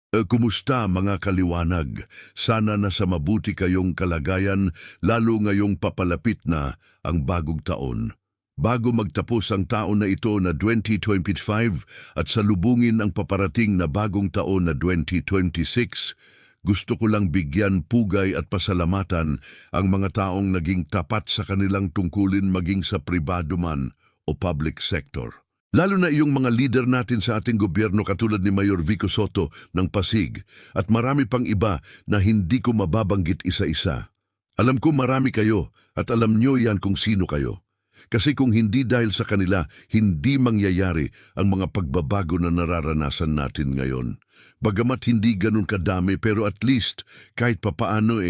Kumusta mga kaliwanag? Sana nasa mabuti kayong kalagayan lalo ngayong papalapit na ang bagong taon. Bago magtapos ang taon na ito na 2025 at salubungin ang paparating na bagong taon na 2026, gusto ko lang bigyan pugay at pasalamatan ang mga taong naging tapat sa kanilang tungkulin maging sa pribado man o public sector. Lalo na iyong mga leader natin sa ating gobyerno katulad ni Mayor Vico Soto ng Pasig at marami pang iba na hindi ko mababanggit isa-isa. Alam ko marami kayo at alam nyo yan kung sino kayo. Kasi kung hindi dahil sa kanila, hindi mangyayari ang mga pagbabago na nararanasan natin ngayon. Bagamat hindi ganun kadami pero at least kahit papaano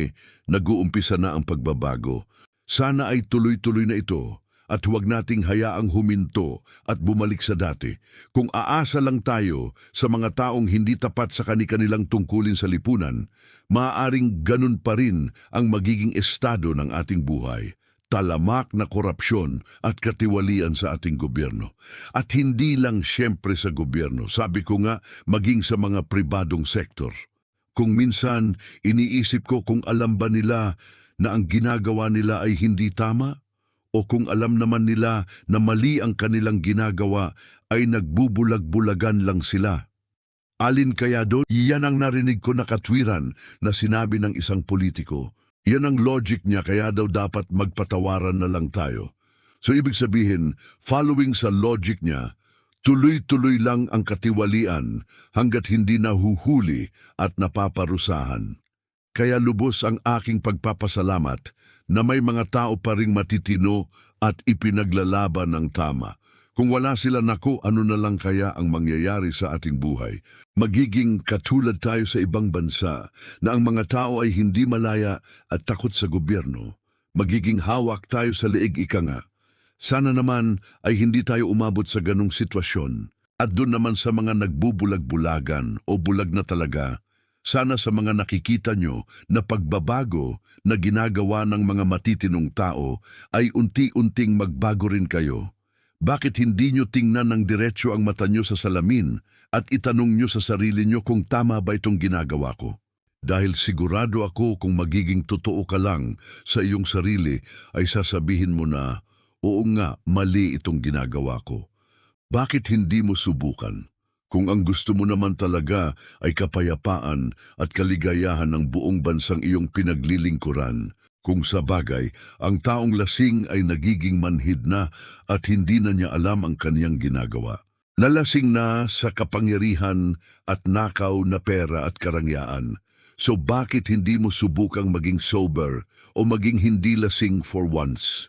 nag-uumpisa na ang pagbabago. Sana ay tuloy-tuloy na ito. At huwag nating hayaang huminto at bumalik sa dati. Kung aasa lang tayo sa mga taong hindi tapat sa kani-kanilang tungkulin sa lipunan, maaaring ganun pa rin ang magiging estado ng ating buhay. Talamak na korupsyon at katiwalian sa ating gobyerno. At hindi lang siyempre sa gobyerno, sabi ko nga maging sa mga pribadong sektor. Kung minsan iniisip ko kung alam ba nila na ang ginagawa nila ay hindi tama, o kung alam naman nila na mali ang kanilang ginagawa ay nagbubulag-bulagan lang sila. Alin kaya doon? Yan ang narinig ko na katwiran na sinabi ng isang politiko. Yan ang logic niya kaya daw dapat magpatawaran na lang tayo. So ibig sabihin, following sa logic niya, tuloy-tuloy lang ang katiwalian hanggat hindi nahuhuli at napaparusahan. Kaya lubos ang aking pagpapasalamat na may mga tao pa ring matitino at ipinaglalaban ng tama. Kung wala sila naku, ano na lang kaya ang mangyayari sa ating buhay? Magiging katulad tayo sa ibang bansa na ang mga tao ay hindi malaya at takot sa gobyerno. Magiging hawak tayo sa leeg ika nga. Sana naman ay hindi tayo umabot sa ganong sitwasyon. At doon naman sa mga nagbubulag-bulagan o bulag na talaga, sana sa mga nakikita nyo na pagbabago na ginagawa ng mga matitinong tao ay unti-unting magbago rin kayo. Bakit hindi nyo tingnan ng diretsyo ang mata nyo sa salamin at itanong nyo sa sarili nyo kung tama ba itong ginagawa ko? Dahil sigurado ako kung magiging totoo ka lang sa iyong sarili ay sasabihin mo na, oo nga, mali itong ginagawa ko. Bakit hindi mo subukan? Kung ang gusto mo naman talaga ay kapayapaan at kaligayahan ng buong bansang iyong pinaglilingkuran, kung sa bagay, ang taong lasing ay nagiging manhid na at hindi na niya alam ang kaniyang ginagawa. Nalasing na sa kapangyarihan at nakaw na pera at karangyaan. So bakit hindi mo subukang maging sober o maging hindi lasing for once?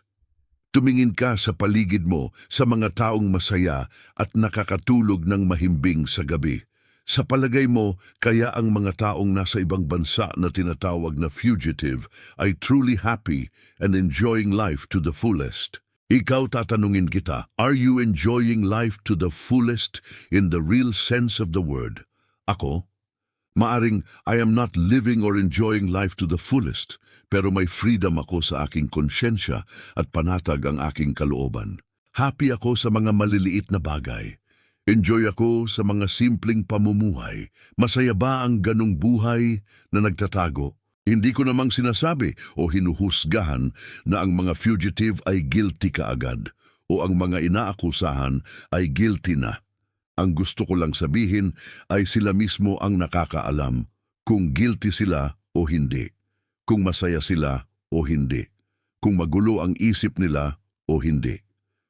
Tumingin ka sa paligid mo sa mga taong masaya at nakakatulog ng mahimbing sa gabi. Sa palagay mo, kaya ang mga taong nasa ibang bansa na tinatawag na fugitive ay truly happy and enjoying life to the fullest. Ikaw tatanungin kita, are you enjoying life to the fullest in the real sense of the word? Ako? Maaring I am not living or enjoying life to the fullest, pero may freedom ako sa aking konsyensya at panatag ang aking kalooban. Happy ako sa mga maliliit na bagay. Enjoy ako sa mga simpleng pamumuhay. Masaya ba ang ganong buhay na nagtatago? Hindi ko namang sinasabi o hinuhusgahan na ang mga fugitive ay guilty kaagad o ang mga inaakusahan ay guilty na. Ang gusto ko lang sabihin ay sila mismo ang nakakaalam kung guilty sila o hindi, kung masaya sila o hindi, kung magulo ang isip nila o hindi,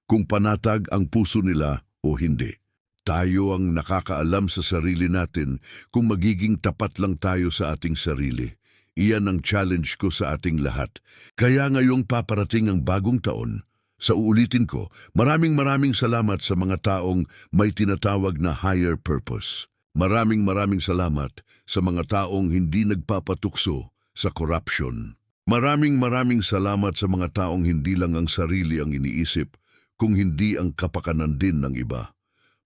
kung panatag ang puso nila o hindi. Tayo ang nakakaalam sa sarili natin kung magiging tapat lang tayo sa ating sarili. Iyan ang challenge ko sa ating lahat. Kaya ngayong paparating ang bagong taon, sa uulitin ko, maraming salamat sa mga taong may tinatawag na higher purpose. Maraming salamat sa mga taong hindi nagpapatukso sa corruption. Maraming salamat sa mga taong hindi lang ang sarili ang iniisip, kung hindi ang kapakanan din ng iba.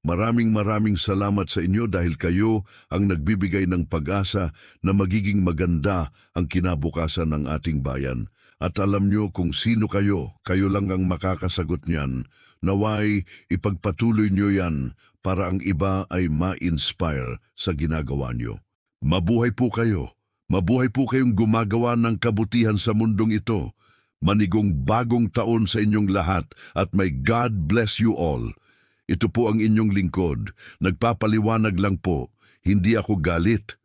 Maraming salamat sa inyo dahil kayo ang nagbibigay ng pag-asa na magiging maganda ang kinabukasan ng ating bayan. At alam nyo kung sino kayo, kayo lang ang makakasagot niyan. Naway, ipagpatuloy nyo yan para ang iba ay ma-inspire sa ginagawa nyo. Mabuhay po kayo. Mabuhay po kayong gumagawa ng kabutihan sa mundong ito. Manigong bagong taon sa inyong lahat at may God bless you all. Ito po ang inyong lingkod. Nagpapaliwanag lang po. Hindi ako galit.